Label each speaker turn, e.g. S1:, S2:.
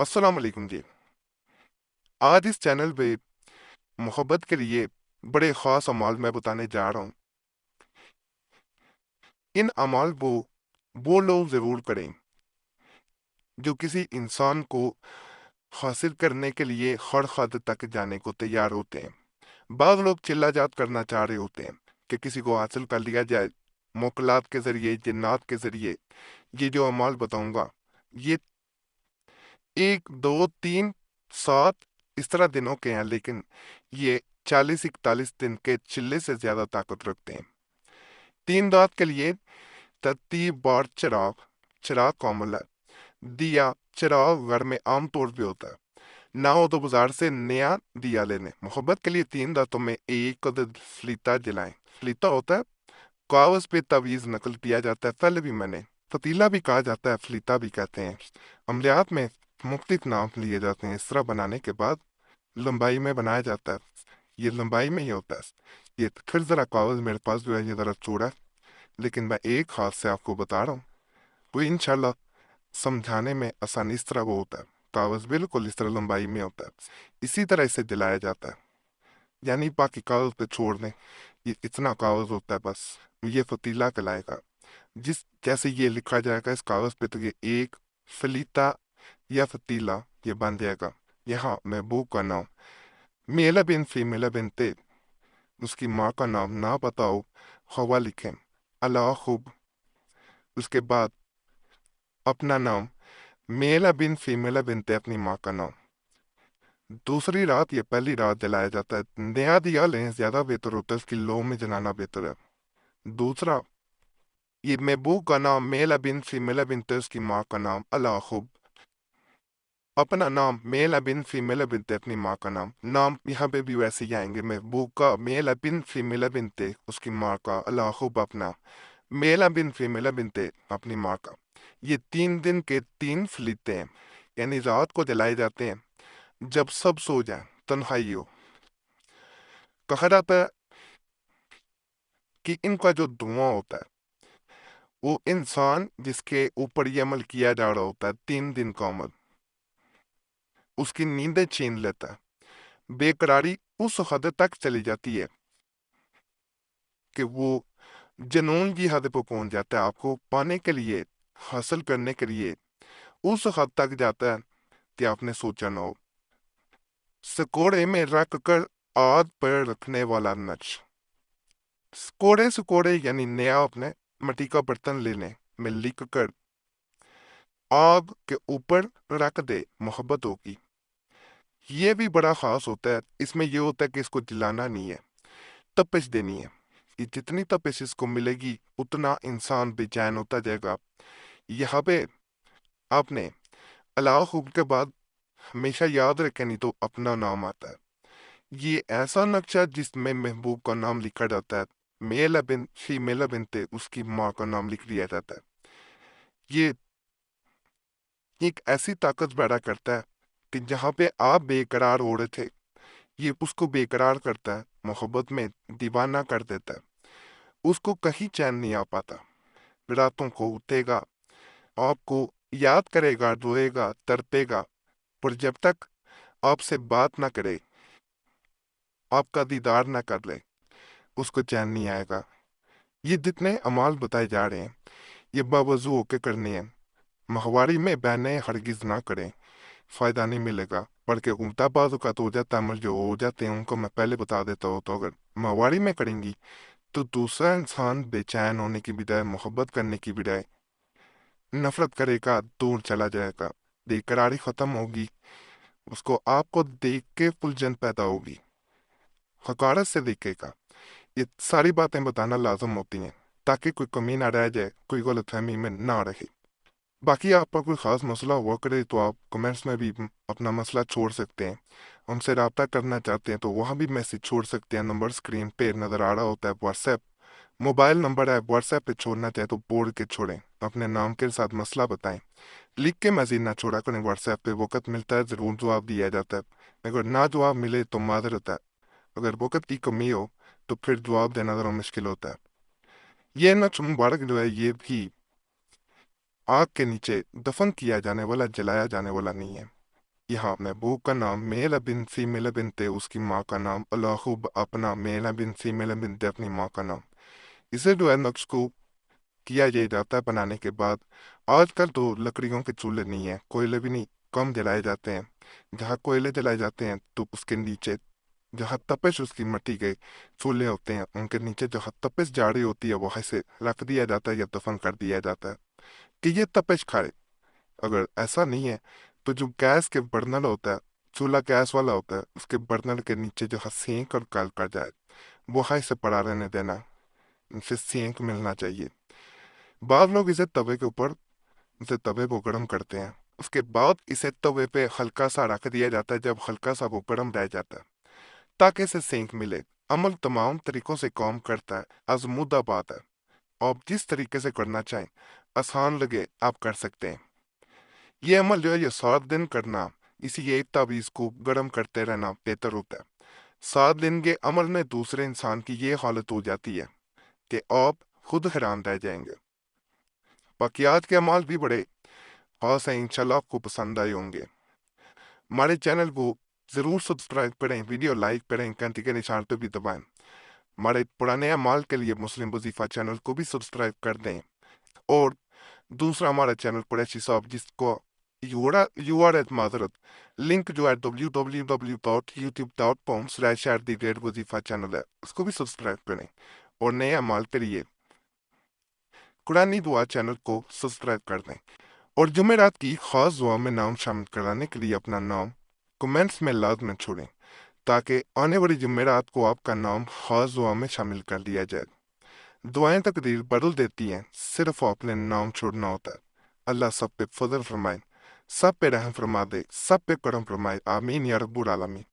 S1: अस्सलाम वालेकुम जी। आज इस चैनल पे मोहब्बत के लिए बड़े ख़ास अमाल मैं बताने जा रहा हूँ। इन अमाल को वो लोग ज़रूर करें जो किसी इंसान को हासिल करने के लिए हर हद तक जाने को तैयार होते हैं। बाद लोग चिल्लाजात करना चाह रहे होते हैं कि किसी को हासिल कर लिया जाए मोकलात के ज़रिए, जिन्नात के ज़रिए। ये जो अमाल बताऊँगा ये 1, 2, 3, 7 इस तरह दिनों के हैं, लेकिन ये 40-41 दिन के चिल्ले से ज्यादा ताकत रखते हैं। 3 दांत के लिए तरतीब बार चिराग। चिराग कॉमन है। दिया चिराग घर में आमतौर पे होता है, ना हो तो बाजार से नया दिया लेने। मोहब्बत के लिए 3 दांतों में एक अदद फलीता जलाएं। फलीता होता है कागज पे तावीज नकल किया जाता है, पहले भी मैंने। पतीला भी कहा जाता है, फलीता भी कहते हैं। अमलियात में मुख्तलिफ नाम लिए जाते हैं। इस तरह बनाने के बाद लंबाई में बनाया जाता है। ये लंबाई में ही होता है। ये फिर जरा कागज मेरे पास जो है ये जरा चौड़ा है, लेकिन मैं एक हाथ से आपको बता रहा हूँ। वो इंशाल्लाह समझाने में आसानी इस तरह वो होता है। कागज बिल्कुल इस तरह लंबाई में होता है, इसी तरह इसे जलाया जाता है। यानी बाकी कागज पे छोड़ दें, ये इतना कागज होता है बस। ये पतीला कहलाएगा। जिस जैसे ये लिखा जाएगा इस कागज पे, तो ये एक फलीता या पतीला ये बन जाएगा। यहाँ महबूब का नाम मेला बिन फीमेला बिनते, उसकी माँ का नाम ना बताओ हवा लिखें अल्लाह खूब। उसके बाद अपना नाम मेला बिन फीमेला बिनते, अपनी माँ का नाम। दूसरी रात ये पहली रात जलाया जाता है। नया दिया लें, ज्यादा बेहतर होता है, उसकी लो में जलाना बेहतर है। दूसरा, ये महबूब का नाम मेला बिन फीमेला बिनते, उसकी माँ का नाम अल्लाह खूब। अपना नाम मेल बिन फीमेल बिनते, अपनी माँ का नाम। नाम यहाँ पे भी वैसे ही आएंगे। महबूब का मेल बिन फीमेल बिनते, उसकी माँ का अलाहुब अपना। मेल बिन फीमेल बिनते, अपनी माँ का। ये 3 दिन के 3 फलीते हैं, यानी रात को जलाए जाते हैं जब सब सो जाए, तन्हाई हो। कहा जाता है कि इनका जो धुआं होता है वो इंसान जिसके ऊपर ये अमल किया जा रहा होता है 3 दिन का अमल, उसकी नींदें छीन लेता है। बेकरारी उस हद तक चली जाती है कि वो जुनून की हद पर पहुंच जाता है। आपको पाने के लिए, हासिल करने के लिए उस हद तक जाता है कि आपने सोचा ना हो। सिकोड़े में रख कर आग पर रखने वाला नच। सिकोड़े सिकोड़े यानी नया अपने मिट्टी का बर्तन लेने में लिख कर आग के ऊपर रख दे, मोहब्बत होगी। ये भी बड़ा खास होता है। इसमें यह होता है कि इसको जलाना नहीं है, तपिश देनी है। कि जितनी तपिश इसको मिलेगी उतना इंसान बेचैन होता जाएगा। यहाँ पे आपने अलाउ खूब के बाद हमेशा याद रखें, नहीं तो अपना नाम आता है। ये ऐसा नक्शा जिसमें महबूब का नाम लिखा जाता है। मेल बिन फीमेल बिनते, उसकी माँ का नाम लिख दिया जाता है। ये एक ऐसी ताकत पैदा करता है कि जहाँ पे आप बेकरार हो रहे थे, ये उसको बेकरार करता है, मोहब्बत में दीवाना कर देता है। उसको कहीं चैन नहीं आ पाता। रातों को उठेगा, आपको याद करेगा, रोएगा, तड़पेगा, पर जब तक आपसे बात ना करे, आपका दीदार ना कर ले, उसको चैन नहीं आएगा। ये जितने अमाल बताए जा रहे हैं ये बावजू होके करने हैं। माहवारी में बहने हरगिज ना करें, फायदा नहीं मिलेगा। पढ़ के उल्टा बाजू का तो हो जाता है, अमल जो हो जाते हैं उनको मैं पहले बता देता हूँ। तो अगर माहवारी में करेंगी तो दूसरा इंसान बेचैन होने की बजाय, मोहब्बत करने की बजाय नफरत करेगा, दूर चला जाएगा। बेकरारी खत्म होगी, उसको आपको देख के फुलजन पैदा होगी, हकारत से देखेगा। ये सारी बातें बताना लाजम होती हैं ताकि कोई कमी ना रह जाए, कोई गलतफहमी में ना रहे। बाकी आपका कोई ख़ास मसला हुआ करे तो आप कमेंट्स में भी अपना मसला छोड़ सकते हैं। हमसे रब्ता करना चाहते हैं तो वहाँ भी मैसेज छोड़ सकते हैं। नंबर स्क्रीन पे नज़र आ रहा होता है, व्हाट्सएप मोबाइल नंबर है। व्हाट्सएप पे छोड़ना चाहे तो बोल के छोड़ें, अपने नाम के साथ मसला बताएं। लिख के मजीद ना छोड़ा करें। व्हाट्सएप पे वक़्त मिलता है ज़रूर जवाब दिया जाता है, अगर ना जवाब मिले तो माजरत है। अगर वक़्त की कमी हो तो फिर जवाब देना ज़रा मुश्किल होता है। ये नक्श मुबारक जो है ये भी आग के नीचे दफन किया जाने वाला, जलाया जाने वाला नहीं है। یہاں اپنے ابو کا نام میل بن سی میل بنتے اس کی ماں کا نام، اللہ اپنا میل بن سی میل بنتے اپنی ماں کا نام۔ اسے جو ہے نقش کو کیا یہ جاتا ہے بنانے کے بعد۔ آج کل تو لکڑیوں کے چولہے نہیں ہیں، کوئلے بھی نہیں، کم جلائے جاتے ہیں۔ جہاں کوئلے جلائے جاتے ہیں تو اس کے نیچے جہاں تپش اس کی مٹی کے چولہے ہوتے ہیں ان کے نیچے جہاں تپش جاڑی ہوتی ہے وہاں سے رکھ دیا جاتا ہے یا دفن کر دیا جاتا ہے کہ یہ تپش کھائے۔ اگر ایسا نہیں ہے تو جو گیس کے برنل ہوتا ہے، چولہا گیس والا ہوتا ہے، اس کے برنل کے نیچے جو سینک اور کل کر جائے وہاں اسے پڑا رہنے دینا، اسے سینک ملنا چاہیے۔ بعض لوگ اسے توے کے اوپر اسے توے کو گرم کرتے ہیں، اس کے بعد اسے توے پہ ہلکا سا رکھ دیا جاتا ہے جب ہلکا سا وہ گرم رہ جاتا ہے تاکہ اسے سینک ملے۔ عمل تمام طریقوں سے کام کرتا ہے، آزمودہ بات ہے۔ آپ جس طریقے سے کرنا چاہیں، آسان لگے آپ کر سکتے ہیں۔ یہ عمل جو ہے یہ 7 دن کرنا، اسی ایک تعویذ کو گرم کرتے رہنا بہتر ہوتا ہے۔ 7 دن کے عمل میں دوسرے انسان کی یہ حالت ہو جاتی ہے کہ آپ خود حیران رہ جائیں گے۔ باقی آج کے اعمال بھی بڑے خاص ہیں، انشاءاللہ آپ کو پسند آئے ہوں گے۔ ہمارے چینل کو ضرور سبسکرائب کریں، ویڈیو لائک کریں، گھنٹی کے نشان پہ بھی دبائیں۔ ہمارے پرانے اعمال کے لیے مسلم وظیفہ چینل کو بھی سبسکرائب کر دیں، اور دوسرا ہمارا چینل قریشی صاحب جس کو یو آر ایت معذرت لنک جو ہے www.youtube.com/وظیفہ چینل ہے، اس کو بھی سبسکرائب کریں، اور نئے اعمال کے لیے قرآنی دعا چینل کو سبسکرائب کر دیں۔ اور جمعرات کی خاص دعا میں نام شامل کرانے کے لیے اپنا نام کمنٹس میں لازم چھوڑیں تاکہ آنے والی جمعرات کو آپ کا نام خاص دعا میں شامل کر لیا جائے۔ دعائیں تقدیر بدل دیتی ہیں، صرف آپ نے نام چھوڑنا ہوتا ہے۔ اللہ سب پہ فضل فرمائے، سب پہ رحم فرما دے، سب پہ کرم فرمائے، آمین یا رب العالمین۔